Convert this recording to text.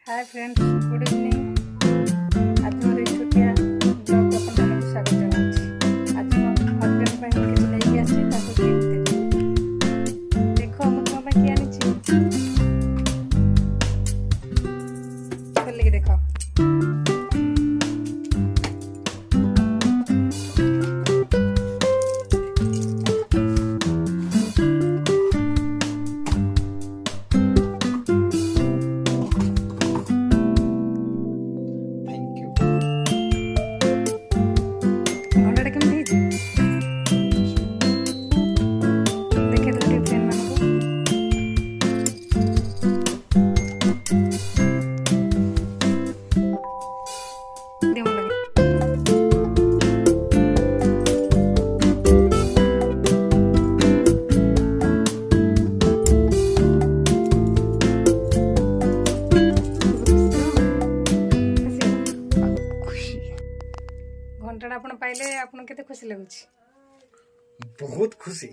Hi friends, good evening. आज मोर छुटिया blog अपन स्वागत जनाऊँ। आज मो हजबैंड पर किसी नहीं आसी देखो मुझे मोबाइल किया नहीं खोल के देखो। घंटा आपण पाइले आपण केते खुशी लागुची? बहुत खुशी।